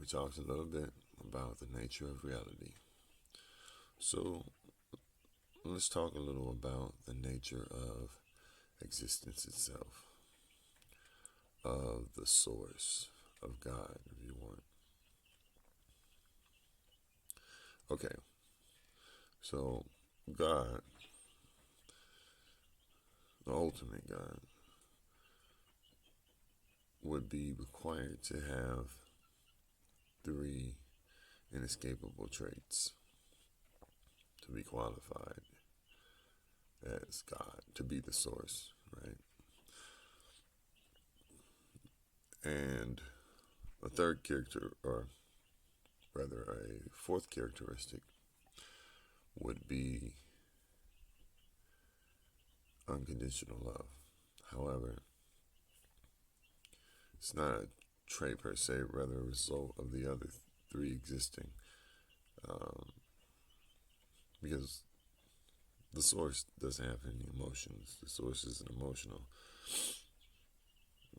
we talked a little bit about the nature of reality. So let's talk a little about the nature of existence itself, of the source of God, if you want. Okay, so God, the ultimate God, would be required to have three inescapable traits to be qualified as God, to be the source, right? And a third character, or rather a fourth characteristic, would be unconditional love. However, it's not a trait per se, rather a result of the other three existing. Um, because the source doesn't have any emotions. The source isn't emotional.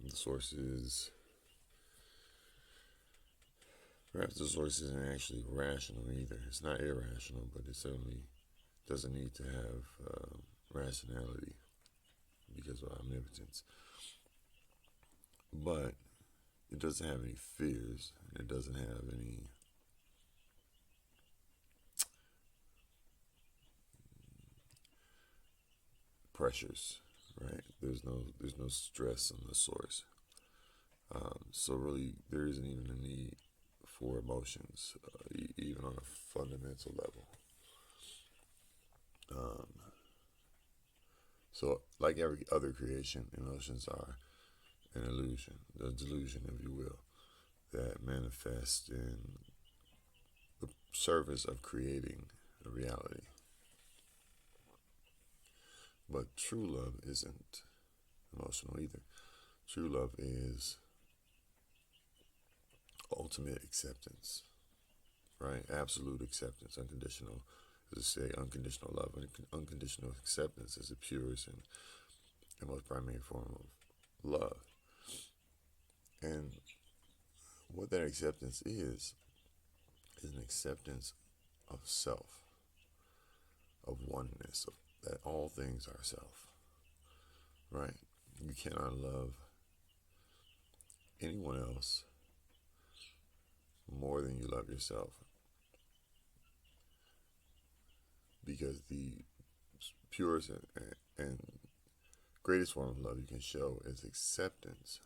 The source is, perhaps the source isn't actually rational either. It's not irrational, but it certainly doesn't need to have rationality because of omnipotence. But it doesn't have any fears, and it doesn't have any pressures, right? There's no stress on the source. So really, there isn't even a need for emotions, even on a fundamental level. Um, so, like every other creation, emotions are an illusion, a delusion, if you will, that manifests in the service of creating a reality. But true love isn't emotional either. True love is ultimate acceptance, right? Absolute acceptance, unconditional. As I say, unconditional love and unconditional acceptance is the purest and most primary form of love. And what that acceptance is an acceptance of self, of oneness, of that all things are self, right? You cannot love anyone else more than you love yourself, because the purest and greatest form of love you can show is acceptance,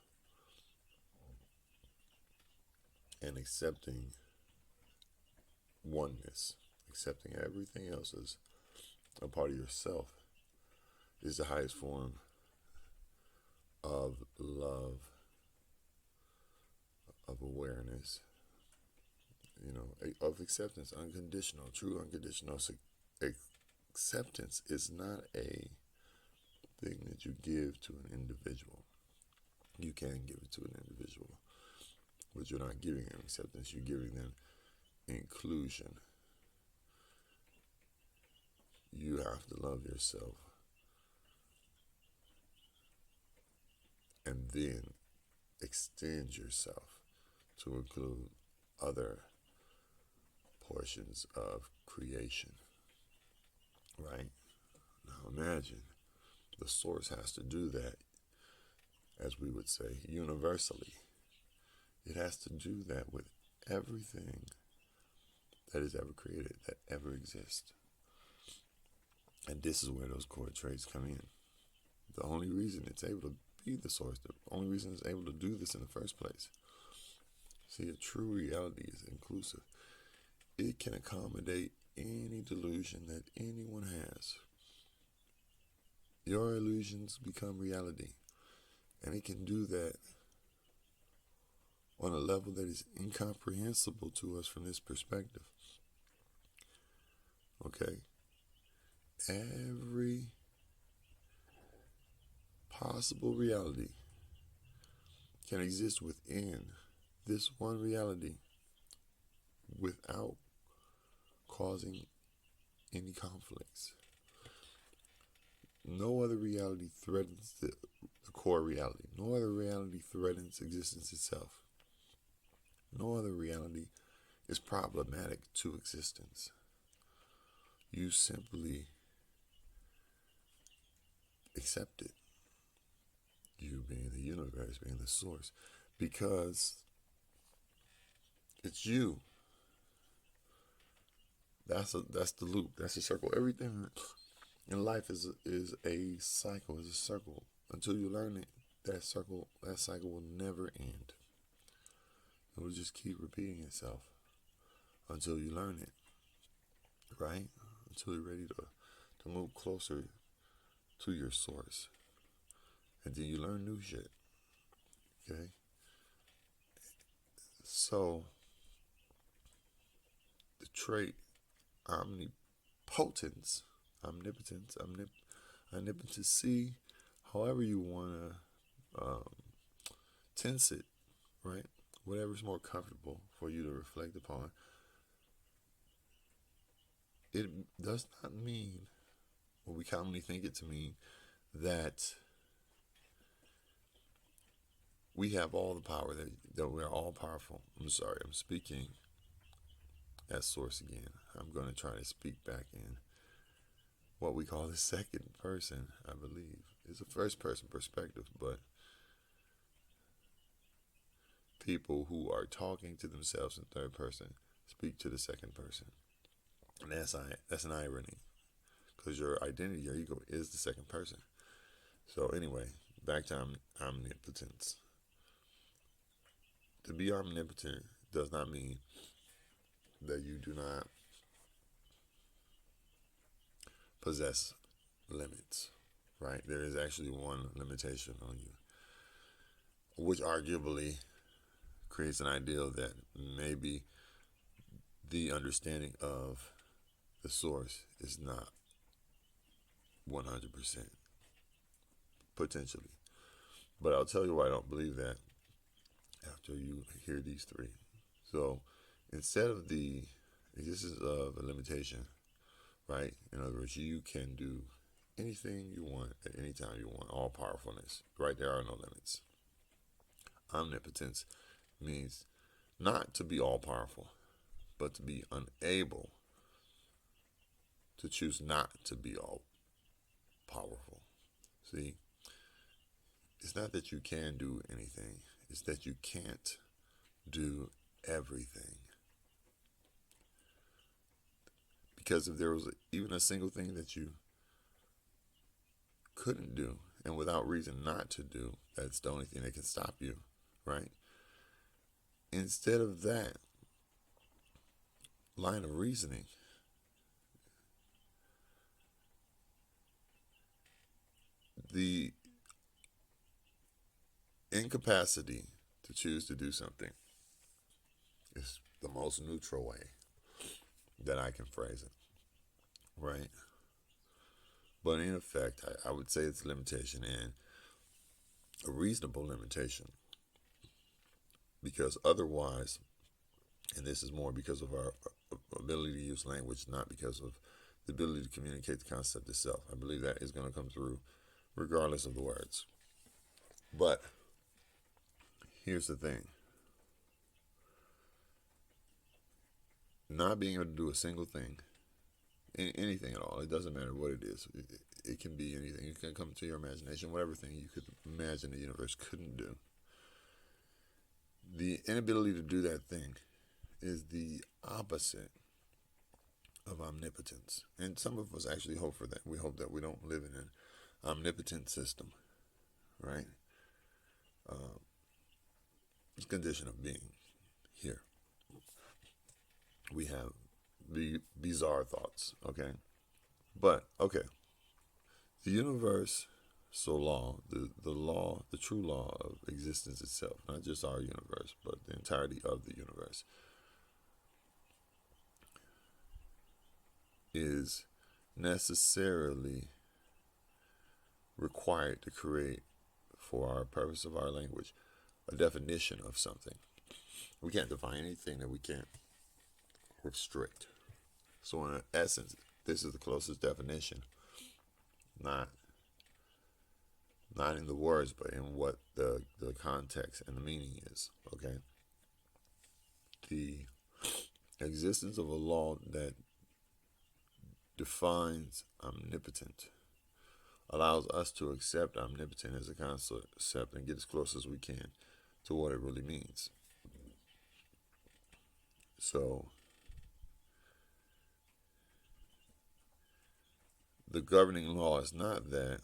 and accepting oneness, accepting everything else as a part of yourself is the highest form of love, of awareness, of acceptance, unconditional, true unconditional acceptance is not a thing that you give to an individual. You can give it to an individual, but you're not giving them acceptance, you're giving them inclusion. You have to love yourself and then extend yourself to include other portions of creation, right? Now imagine the source has to do that, as we would say, universally. It has to do that with everything that is ever created, that ever exists. And this is where those core traits come in. The only reason it's able to be the source, the only reason it's able to do this in the first place. See, a true reality is inclusive. It can accommodate any delusion that anyone has. Your illusions become reality. And it can do that on a level that is incomprehensible to us from this perspective. Okay? Every possible reality can exist within this one reality without causing any conflicts. No other reality threatens the core reality. No other reality threatens existence itself. No other reality is problematic to existence. You simply accept it. You being the universe, being the source, because it's you. That's the loop. That's the circle. Everything in life is a cycle. Is a circle. Until you learn it, that cycle will never end. It will just keep repeating itself until you learn it, right? Until you're ready to move closer to your source, and then you learn new shit. Okay. So the trait omnipotence, omnipotency, however you want to tense it, right? Whatever's more comfortable for you to reflect upon. It does not mean what we commonly think it to mean, that we have all the power, that we're all powerful. I'm sorry, I'm speaking at source again. I'm going to try to speak back in what we call the second person, I believe. It's a first person perspective, but people who are talking to themselves in third person speak to the second person. And that's an irony, because your identity, your ego, is the second person. So anyway, back to omnipotence. To be omnipotent does not mean that you do not possess limits, right? There is actually one limitation on you, which arguably creates an ideal that maybe the understanding of the source is not 100%, potentially. But I'll tell you why I don't believe that after you hear these three. So instead of the existence of a limitation, right? In other words, you can do anything you want at any time you want, all powerfulness, right? There are no limits. Omnipotence means not to be all powerful, but to be unable to choose not to be all powerful. See, it's not that you can do anything, it's that you can't do everything. Because if there was even a single thing that you couldn't do, and without reason not to do, that's the only thing that can stop you, right? Instead of that line of reasoning, the incapacity to choose to do something is the most neutral way that I can phrase it, right? But in effect, I would say it's a limitation, and a reasonable limitation, because otherwise, and this is more because of our ability to use language, not because of the ability to communicate the concept itself. I believe that is going to come through regardless of the words. But here's the thing. Not being able to do a single thing, anything at all, it doesn't matter what it is. It can be anything. It can come to your imagination, whatever thing you could imagine the universe couldn't do. The inability to do that thing is the opposite of omnipotence. And some of us actually hope for that. We hope that we don't live in an omnipotent system, right? It's a condition of being here. We have the bizarre thoughts, okay? But, okay, the universe, the true law of existence itself, not just our universe, but the entirety of the universe, is necessarily required to create, for our purpose of our language, a definition of something. We can't define anything that we can't restrict. So in essence, this is the closest definition, not in the words, but in what the context and the meaning is, okay? the existence of a law that defines omnipotent allows us to accept omnipotent as a concept and get as close as we can to what it really means. So, the governing law is not that,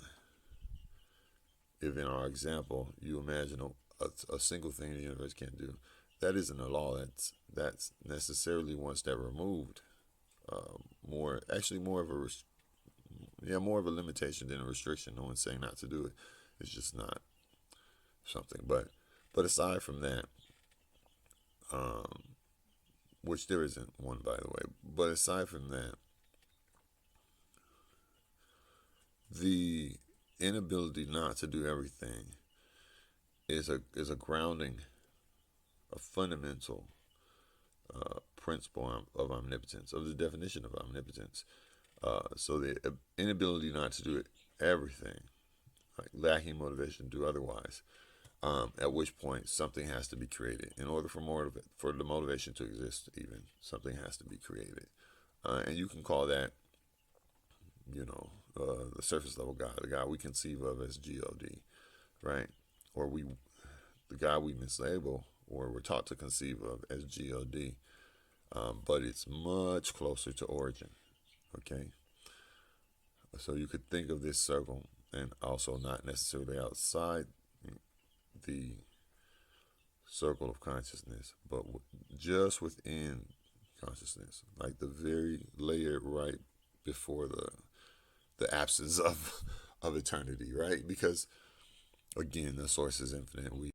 if in our example you imagine a single thing the universe can't do, that isn't a law. That's necessarily one step removed. More of a limitation than a restriction. No one's saying not to do it. It's just not something. But aside from that, which there isn't one, by the way. But aside from that, the inability not to do everything is a grounding, a fundamental principle of omnipotence, of the definition of omnipotence. So the inability not to do everything, like lacking motivation to do otherwise, at which point something has to be created. In order for the motivation to exist, even, something has to be created. And you can call that, the surface level God, the God we conceive of as God, right? Or the God we mislabel, or we're taught to conceive of as God. But it's much closer to origin, okay? So you could think of this circle, and also not necessarily outside the circle of consciousness, but just within consciousness, like the very layer right before the absence of eternity, right? Because again, the source is infinite.